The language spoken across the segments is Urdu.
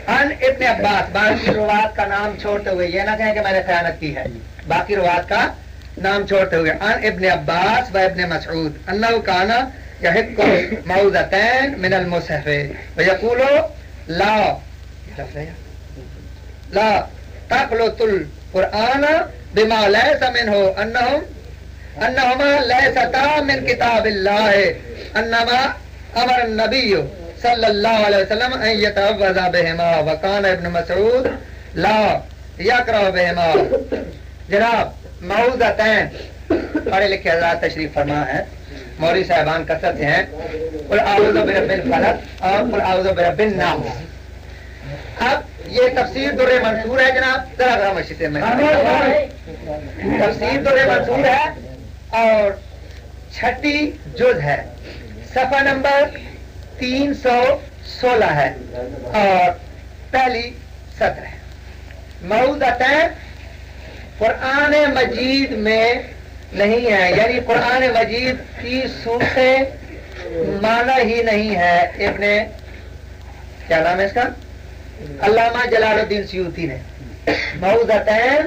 ان ابن عباس، باقی روایت کا نام چھوڑتے ہوئے، یہ نہ کہیں کہ میں نے خیانت کی ہے، باقی روایت کا نام چھوڑتے ہوئے، ان ابن عباس و ابن مسعود انه كان يحق موضتين من المصحف ويقول لا تخلط القرآن بما ليس منه انهما ليستا من كتاب الله انما امر النبي صلی اللہ علیہ وسلم ان یتعوذ بہما وکان ابن مسعود لا یقرأ بہما۔ جناب معوذتین پڑھے لکھے حضرات تشریف فرما ہے، مولوی صاحبان کثرت سے ہیں، قل اعوذ برب الفلق اور قل اعوذ برب الناس۔ اب یہ تفسیر در منصور ہے جناب، ذرا خاموشی سے میں تفسیر در منصور ہے اور 6ٹی جز ہے، صفحہ نمبر 316 ہے اور پہلی سطر ہے۔ معوذتین قرآن مجید میں نہیں ہے، یعنی قرآن مجید کی صورتیں مانا ہی نہیں ہے۔ ابن کیا نام ہے اس کا، علامہ جلال الدین سیوطی نے معوذتین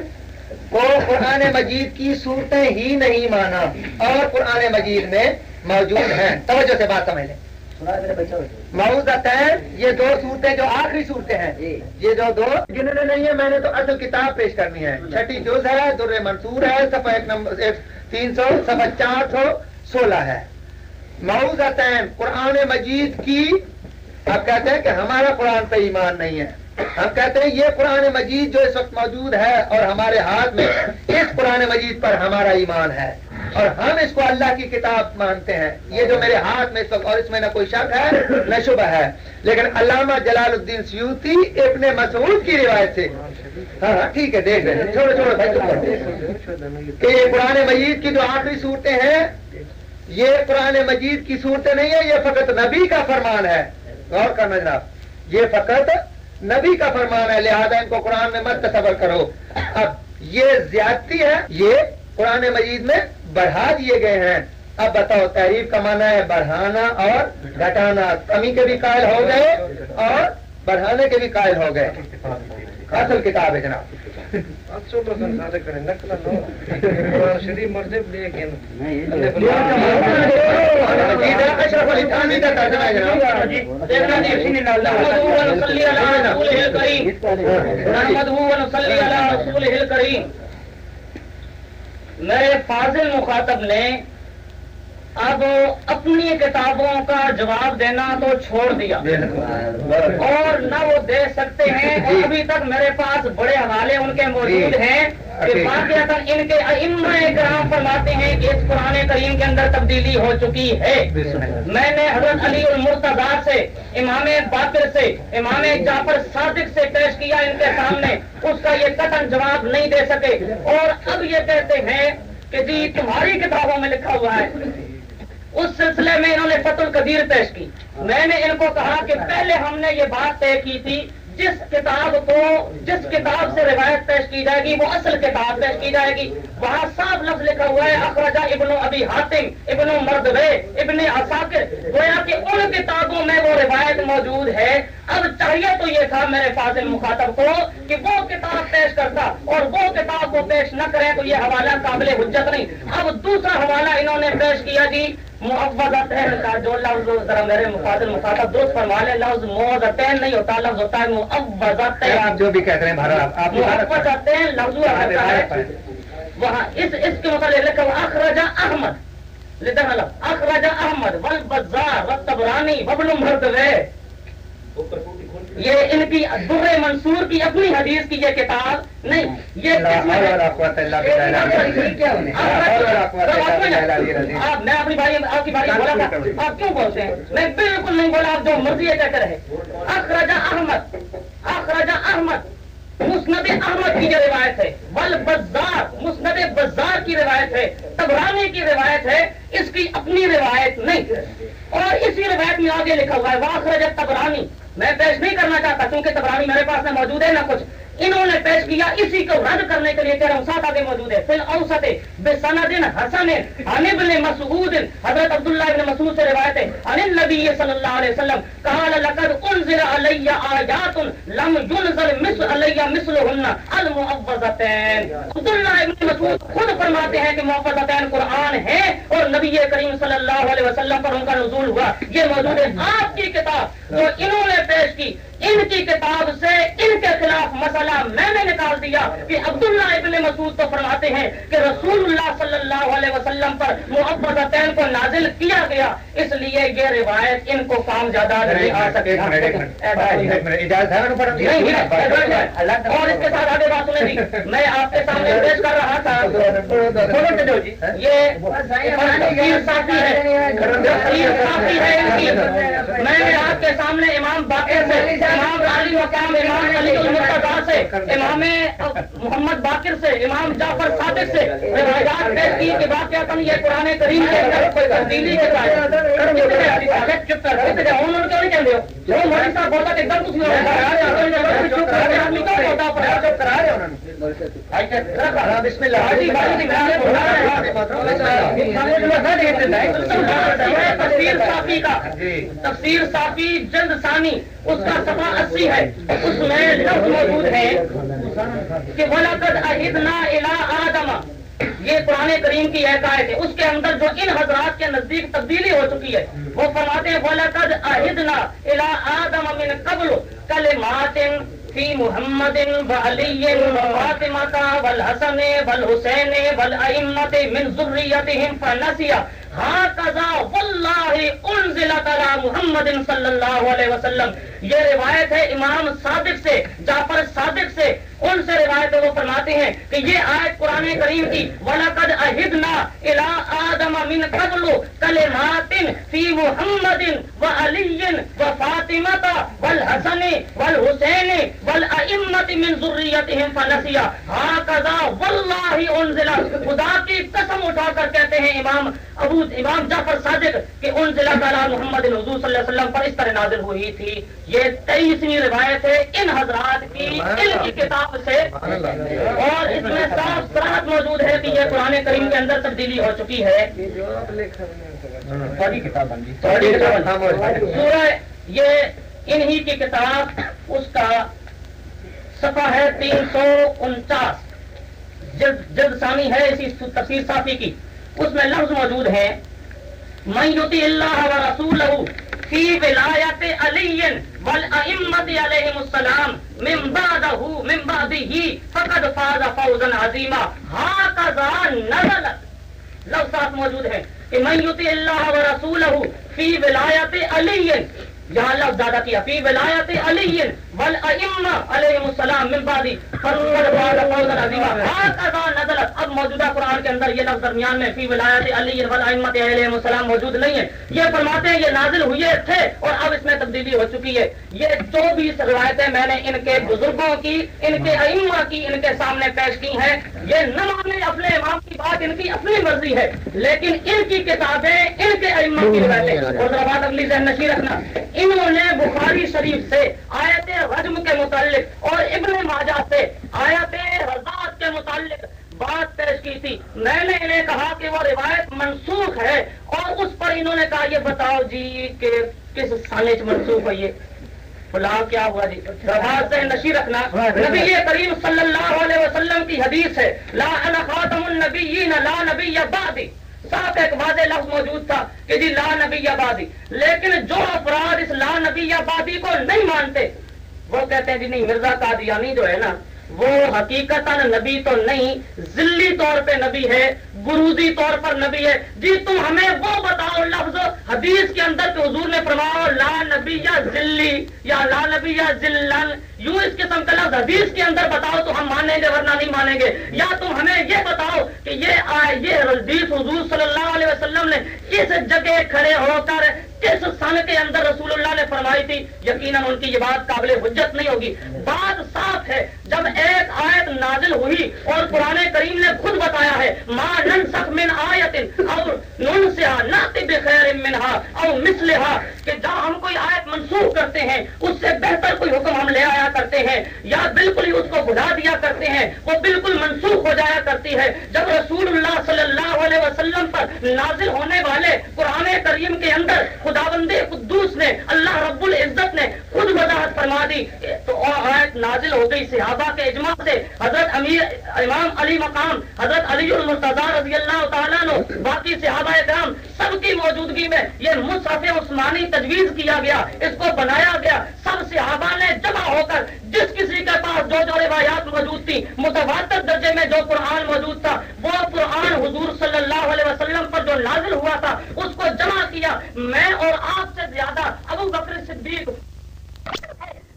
کو قرآن مجید کی صورتیں ہی نہیں مانا اور قرآن مجید میں موجود ہیں۔ توجہ سے بات سمجھ لیں، معوذتین یہ 2 صورتیں جو آخری صورتیں ہیں، یہ جو 2 جنہوں نے نہیں ہے، میں نے تو اصل کتاب پیش کرنی ہے، 6ٹی جز ہے، در منصور ہے، صفحہ 300 صفحہ 416 ہے۔ معوذتین قرآن مجید کی، آپ کہتے ہیں کہ ہمارا قرآن پہ ایمان نہیں ہے، ہم کہتے ہیں یہ قرآن مجید جو اس وقت موجود ہے اور ہمارے ہاتھ میں، اس قرآن مجید پر ہمارا ایمان ہے اور ہم اس کو اللہ کی کتاب مانتے ہیں۔ یہ جو میرے ہاتھ میں اس وقت، اور اس میں نہ کوئی شک ہے نہ شبہ ہے، لیکن علامہ جلال الدین سیوطی ابن مسعود کی روایت سے، ہاں ٹھیک ہے دیکھ رہے ہیں، چھوڑو کہ یہ قرآن مجید کی جو آخری صورتیں ہیں، یہ قرآن مجید کی صورتیں نہیں ہیں، یہ فقط نبی کا فرمان ہے۔ غور کرنا جناب، یہ فقط نبی کا فرمان ہے، لہذا ان کو قرآن میں مت تصور کرو۔ اب یہ زیادتی ہے، یہ قرآن مجید میں بڑھا دیے گئے ہیں۔ اب بتاؤ، تحریف کا معنی ہے بڑھانا اور گھٹانا، کمی کے بھی قائل ہو گئے اور بڑھانے کے بھی قائل ہو گئے۔ اصل کتاب ہے جناب، اشرف علی تھانوی کا ترجمہ ہے جناب۔ میرے فاضل مخاطب نے اب اپنی کتابوں کا جواب دینا تو چھوڑ دیا اور نہ وہ دے سکتے ہیں، اور ابھی تک میرے پاس بڑے حوالے ان کے موجود ہیں کہ واقعتاً ان کے ائمہ کرام فرماتے ہیں کہ اس قرآن کریم کے اندر تبدیلی ہو چکی ہے۔ میں نے حضرت علی المرتضیٰ سے، امام باقر سے، امام جعفر صادق سے پیش کیا ان کے سامنے، اس کا یہ قطعاً جواب نہیں دے سکے، اور اب یہ کہتے ہیں کہ جی تمہاری کتابوں میں لکھا ہوا ہے۔ اس سلسلے میں انہوں نے فتح القدیر پیش کی۔ میں نے ان کو کہا کہ پہلے ہم نے یہ بات طے کی تھی، جس کتاب سے روایت پیش کی جائے گی وہ اصل کتاب پیش کی جائے گی۔ وہاں صاف لفظ لکھا ہوا ہے اخرجہ ابن ابی حاتم، ابن مردوے، ابن عساکر، گویا کہ ان کتابوں میں وہ روایت موجود ہے۔ اب چاہیے تو یہ تھا میرے فاضل مخاطب کو کہ وہ کتاب پیش کرتا، اور وہ کتاب کو پیش نہ کرے تو یہ حوالہ قابل حجت نہیں۔ اب دوسرا حوالہ انہوں نے پیش کیا جی معوذتین کا، جو لفظ ذرا میرے فاضل مخاطب درست فرما لے، لفظ معوذتین نہیں ہوتا، لفظ ہوتا ہے معوذتین۔ آپ جو بھی کہتے ہیں معوذتین لفظ ہے وہاں اس کے متعلق لکھا ہوا اخرج احمد، اخرج احمد والبزار والطبرانی وابن مردوے۔ یہ ان کی در منصور کی اپنی حدیث کی یہ کتاب نہیں، یہ میں اپنی باری آپ کی باری بولا تھا، آپ کیوں بولتے ہیں؟ میں بالکل نہیں بولا، آپ جو مرضی ہے کہتے رہے۔ اخرج احمد، اخرج احمد مسند احمد کی جو روایت ہے، والبزار مسند بزار کی روایت ہے، طبرانی کی روایت ہے، اس کی اپنی روایت نہیں۔ اور اسی روایت میں آگے لکھا ہوا ہے واخرج طبرانی، میں پیش نہیں کرنا چاہتا کیونکہ طبرانی میرے پاس نہ موجود ہے نہ کچھ، انہوں نے پیش کیا اسی کو رد کرنے کے لیے کہہ رہا ہوں، ساتھ آگے موجود ہے فی الاوسط بسند حسن عن ابن مسعود، حضرت عبداللہ ابن مسعود سے روایت ہے عن النبی صلی اللہ علیہ وسلم قال لقد انزل علی آیات لم ينزل مثل علی مثلهن المعوذتین۔ عبداللہ ابن مسعود خود فرماتے ہیں کہ معوذتین قرآن ہے اور نبی کریم صلی اللہ علیہ وسلم پر ان کا نزول ہوا۔ یہ موجود ہے آپ کی کتاب جو انہوں نے پیش کی، ان کی کتاب سے ان کے خلاف مسئلہ میں نے نکال دیا کہ عبداللہ ابن مسعود تو فرماتے ہیں کہ رسول اللہ صلی اللہ علیہ وسلم پر معوذتین کو نازل کیا گیا، اس لیے یہ روایت ان کو کام زیادہ نہیں آ سکتی۔ اور اس کے ساتھ آگے بات سنیں جی، میں آپ کے سامنے پیش کر رہا تھا یہ تفسیر صافی ہے، تفسیر صافی ہے ان کی۔ میں نے آپ کے سامنے امام باقر سے، امام علی مقام امام علی المرتضیٰ سے، امام محمد باقر سے، امام جعفر صادق سے روایات پیش کی کہ واقعتاً یہ قرآن کریم کے اندر کوئی تبدیلی کے ساتھ چپ کر انہوں نے کیوں نہیں کہتے ہو جو مولوی صاحب بولتا کہ ایک دم کچھ نہیں ہوتا۔ تفسیر صافی جلد ثانی اس کا صفحہ 80 ہے، اس میں لفظ موجود ہے کہ وَلَقَدْ عَهِدْنَا إِلَىٰ آدَمَ، یہ قرآن کریم کی ایک آیت ہے، اس کے اندر جو ان حضرات کے نزدیک تبدیلی ہو چکی ہے وہ فرماتے ہیں وَلَقَدْ عَهِدْنَا إِلَىٰ آدَمَ مِن قَبْلُ كَلِمَاتٍ فی محمد وعلی وفاطمة والحسن والحسین والائمة من ذریتهم فنسی ہاکذا واللہ انزلت علی محمد صلی اللہ علیہ وسلم۔ یہ روایت ہے امام صادق سے، جعفر صادق سے، ان سے روایت ہے، وہ فرماتے ہیں کہ یہ آیت قرآن کریم کی وَلَقَدْ عَهِدْنَا إِلَىٰ آدَمَ مِن قَبْلُ كَلِمَاتٍ فِي مُحَمَّدٍ وَعَلِيٍّ وَفَاطِمَةَ وَالْحَسَنِ وَالْحُسَيْنِ وَالْأَئِمَّةِ مِن ذُرِّيَّتِهِمْ فَنَسِيَ هَٰكَذَا وَاللَّهِ أُنزِلَ۔ خدا کی قسم اٹھا کر کہتے ہیں امام جعفر صادق کہ انزل علی محمد حضور صلی اللہ علیہ وسلم پر اس طرح نازل ہوئی تھی۔ یہ 23ویں روایت ہے ان حضرات کی علم کی کتاب سے، اور اس میں صاف صراحت موجود ہے کہ یہ قرآن کریم کے اندر تبدیلی ہو چکی ہے۔ سورہ یہ انہی کی کتاب، اس کا صفحہ ہے 349، جلد ثانی ہے اسی تفسیر صافی کی، اس میں لفظ موجود ہے من یطیع اللہ ورسولہ فی ولایت علی والائمۃ علیہم السلام من بعدہ فقد فاز فوزا عظیما ہاکذا نزلت۔ لفظ صاف موجود ہے کہ من یطیع اللہ ورسولہ فی ولایت علی، یہاں لفظ زیادہ کیا، فی ولایت علی والائمہ علیہم السلام من بعد فقد فاز فوزا عظیما ہاکذا نزلت۔ اب موجودہ قرآن کے اندر یہ لفظ درمیان میں فی ولایت علی والائمہ علیہم السلام موجود نہیں ہے۔ یہ فرماتے ہیں یہ نازل ہوئے تھے اور اب اس میں تبدیلی ہو چکی ہے۔ یہ 24 روایتیں میں نے ان کے بزرگوں کی، ان کے ائمہ کی ان کے سامنے پیش کی ہیں۔ یہ نہ مانے اپنے امام کی بات، ان کی اپنی مرضی ہے، لیکن ان کی کتابیں، ان کے ائمہ کی روایتیں، اور ذرا بات اگلی ذہن نشین رکھنا، انہوں نے بخاری شریف سے آیت رجم کے متعلق اور ابن ماجہ سے آیت رضاعت کے متعلق بات پیش کی تھی۔ میں نے انہیں کہا کہ وہ روایت منسوخ ہے، اور اس پر انہوں نے کہا یہ بتاؤ جی کہ کس سانے منسوخ ہے، یہ فلاں کیا ہوا جی، بات سے نشی رکھنا۔ نبی کریم صلی اللہ علیہ وسلم کی حدیث ہے لا انا خاتم النبیین لا نبی بعدی، صاف ایک واضح لفظ موجود تھا کہ جی لا نبی آبادی، لیکن جو افراد اس لا نبی آبادی کو نہیں مانتے وہ کہتے ہیں جی نہیں مرزا قادیانی جو ہے نا وہ حقیقتاً نبی تو نہیں، ذلی طور پہ نبی ہے، گروزی طور پر نبی ہے۔ جی تم ہمیں وہ بتاؤ لفظ حدیث کے اندر کہ حضور نے فرمایا لا نبی یا ذلی یا لا نبی یا ذلن، یوں اس قسم کا لفظ حدیث کے اندر بتاؤ تو ہم مانیں گے ورنہ نہیں مانیں گے، یا تم ہمیں یہ بتاؤ کہ یہ حدیث حضور صلی اللہ علیہ وسلم نے اس جگہ کھڑے ہو کر کس سن کے اندر رسول اللہ نے فرمائی تھی۔ یقیناً ان کی یہ بات قابل حجت نہیں ہوگی۔ بات صاف ہے، جب ایک آیت نازل ہوئی اور قرآن کریم نے خود بتایا ہے ما ننسخ من آیت او ننسها نأتی بخیر منها او مثلها، کہ جب ہم کوئی آیت منسوخ کرتے ہیں اس سے بہتر کوئی حکم ہم لے آیا کرتے کرتے ہیں یا بالکل ہی اس کو بھلا دیا کرتے ہیں، وہ بالکل منسوخ ہو جایا کرتی ہے۔ جب رسول اللہ صلی اللہ علیہ وسلم پر نازل ہونے والے قرآن کریم کے اندر خداوند قدوس نے، اللہ رب العزت نے خود وضاحت فرما دی تو آیت نازل ہو گئی صحابہ کے اجماع سے۔ حضرت امام علی مقام حضرت علی المرتضیٰ رضی اللہ تعالیٰ عنہ، باقی صحابہ کرام سب کی موجودگی میں یہ مصحف عثمانی تجویز کیا گیا، اس کو بنایا گیا۔ سب صحابہ نے جمع ہو کر جس کسی کے پاس جو روایات موجود تھی، متواتر درجے میں جو قرآن موجود تھا، وہ قرآن حضور صلی اللہ علیہ وسلم پر جو نازل ہوا تھا اس کو جمع کیا۔ میں اور آپ سے زیادہ ابو بکر صدیق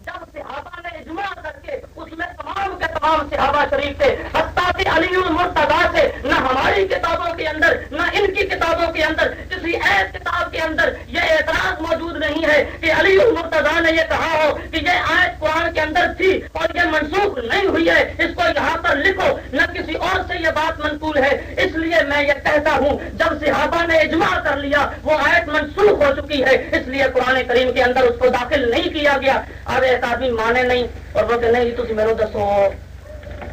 جب صحابہ نے اجماع کر کے اس میں تمام کے تمام صحابہ شریف تھے، حتیٰ کہ علی المرتضیٰ سے نہ ہماری کتابوں کے اندر نہ ان کی کتابوں کے اندر کسی ایک کتاب کے اندر یہ اعتراض موجود نہیں ہے کہ علی المرتضیٰ نے یہ کہا ہو کہ یہ آیت قرآن کے اندر تھی اور یہ منسوخ نہیں ہوئی ہے، اس کو یہاں پر لکھو، نہ کسی اور سے یہ بات منقول ہے۔ اس لیے میں یہ کہتا ہوں جب صحابہ نے اجماع کر لیا وہ آیت منسوخ ہو چکی ہے، اس لیے قرآن کریم کے اندر اس کو داخل نہیں کیا گیا۔ اب ایک آدمی مانے نہیں اور وہ کہ نہیں تھی میرے دسو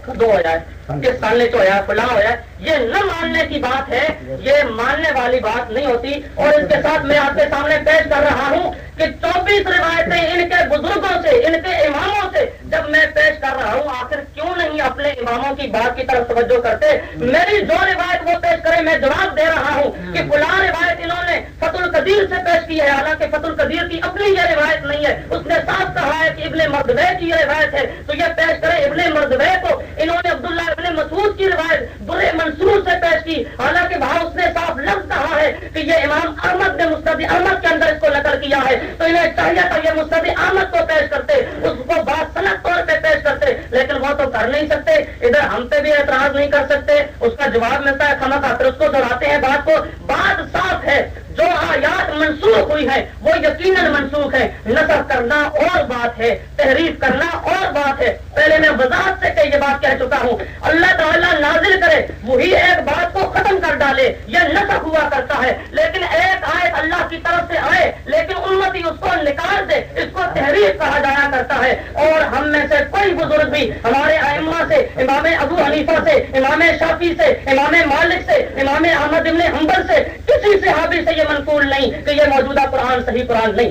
کدو ہو جائے کس سال نے تو ہوا فلاں ہوا، یہ نہ ماننے کی بات ہے، یہ ماننے والی بات نہیں ہوتی۔ اور اس کے ساتھ میں آپ کے سامنے پیش کر رہا ہوں کہ 24 روایتیں ان کے بزرگوں سے، ان کے اماموں سے جب میں پیش کر رہا ہوں، آخر کیوں نہیں اپنے اماموں کی بات کی طرف توجہ کرتے؟ میری جو روایت وہ پیش کرے میں جواب دے رہا ہوں کہ فلاں روایت انہوں نے فتح القدیر سے پیش کی ہے، حالانکہ فتح القدیر کی اپنی یہ روایت نہیں ہے، اس نے صاف کہا ہے کہ ابن مردوے کی یہ روایت ہے، تو یہ پیش کرے ابن مردوے کو۔ انہوں نے عبداللہ ابن مسعود کی روایت در منصور سے پیش کی، حالانکہ وہاں اس نے صاف لفظ کہا ہے کہ یہ امام احمد نے مسند احمد کے اندر اس کو نقل کیا ہے، تو انہیں چاہیے تھا یہ مسند احمد کو پیش کرتے، اس کو باصنعت طور پہ پیش کرتے، لیکن وہ تو کر نہیں سکتے۔ ادھر ہم پہ بھی اعتراض نہیں کر سکتے، اس کا جواب ملتا ہے خامہ خاطر اس کو دہراتے ہیں بات کو۔ بات صاف ہے، جو آیات منسوخ ہوئی ہے وہ یقیناً منسوخ ہے، نسخ کرنا اور بات ہے، تحریف کرنا اور بات ہے۔ پہلے میں وضاحت سے کہ یہ بات کہہ چکا ہوں، اللہ تعالیٰ نازل کرے وہی ایک بات کو ختم کر ڈالے، یہ نسخ ہوا کرتا ہے، لیکن ایک آیت اللہ کی طرف سے آئے لیکن امتی اس کو نکال دے، اس کو تحریف کہا جایا کرتا ہے۔ اور ہم میں سے کوئی بزرگ بھی ہمارے ائمہ سے، امام ابو حنیفہ سے، امام شافعی سے، امام مالک سے، امام احمد بن حنبل سے، کسی صحابی سے یہ منقول نہیں کہ یہ موجودہ قرآن صحیح قرآن نہیں۔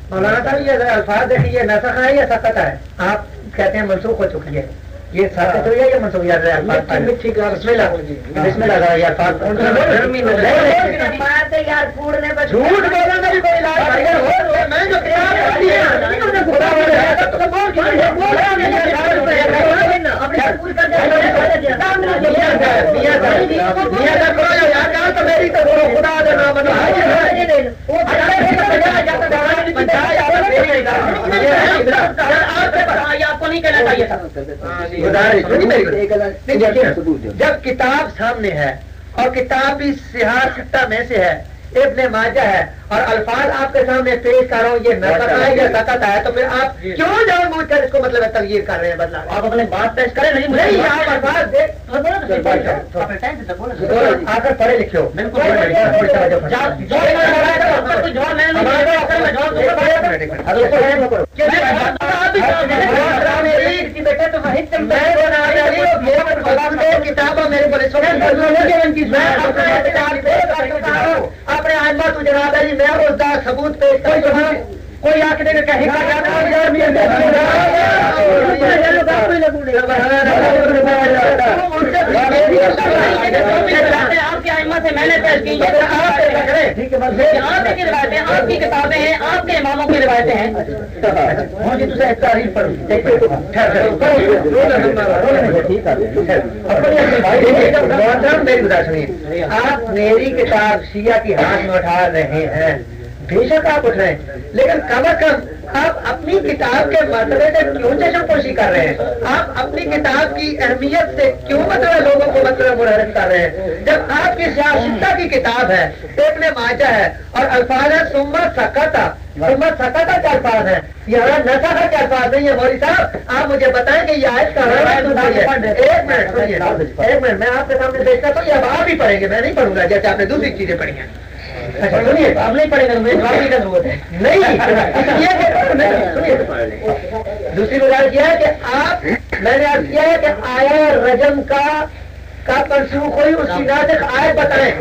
مولانا صاحب یہ الفاظ دیکھیے، یہ نسخ ہے یا سقط ہے؟ آپ کہتے ہیں منسوخ ہو چکی ہے، یہ سقط ہوئی ہے یا منسوخ؟ بسم اللہ بسم اللہ یہ الفاظ جھوٹ بولنے کا بھی کوئی علاج میں جو میری تو خدا آپ کو نہیں کہنا چاہیے تھا۔ جب کتاب سامنے ہے اور کتاب بھی سیاہ سٹہ میں سے ہے، ابن ماجہ ہے، اور الفاظ آپ کے سامنے پیش کر رہا ہوں یہ نسخ ہے یا سقط ہے، تو پھر آپ کیوں جان بوجھ کر اس کو مطلب تغیر کر رہے ہیں، بدلا؟ آپ اپنے بات پیش کریں، نہیں آپ الفاظ آ کر پڑھے لکھے ہو، کتابوں میرے اپنے آئمہ تو جناب ہے جی، میں اس کا ثبوت پیش کرتا ہوں۔ کوئی آ کے کہیں آپ کے آئمہ سے میں نے پیش کی، آپ کی روایتیں، آپ کی کتابیں ہیں، آپ کے اماموں کی روایتیں ہیں۔ میری گزارش سنیے، آپ میری کتاب شیعہ کی ہاتھ میں اٹھا رہے ہیں، بے شک آپ اٹھ رہے ہیں، لیکن کم از کم آپ اپنی کتاب کے مرتبے سے کیوں چشم پوشی کر رہے ہیں؟ آپ اپنی کتاب کی اہمیت سے کیوں لوگوں کو منحرف کر رہے ہیں؟ جب آپ کی سیاستہ کی کتاب ہے، ابن ماجہ ہے، اور الفاظ ہے سمت سقطہ کے الفاظ ہیں، یہ نسخ کے الفاظ نہیں ہے۔ مولوی صاحب آپ مجھے بتائیں کہ یہ آیت کہاں ہے؟ ایک منٹ میں آپ کے سامنے پیش کرتا ہوں، یہ اب آپ ہی پڑھیں گے، میں نہیں پڑھوں گا جیسے آپ نے دوسری چیزیں پڑھی ہیں۔ سنیے اب نہیں پڑے گا مجھے جواب کی ضرورت ہے نہیں دوسری گزارش یہ ہے کہ آپ میں نے عرض کیا ہے کہ آیا رجم کا منسوخ ہوئی اس کی ناسخ آیت بتائیں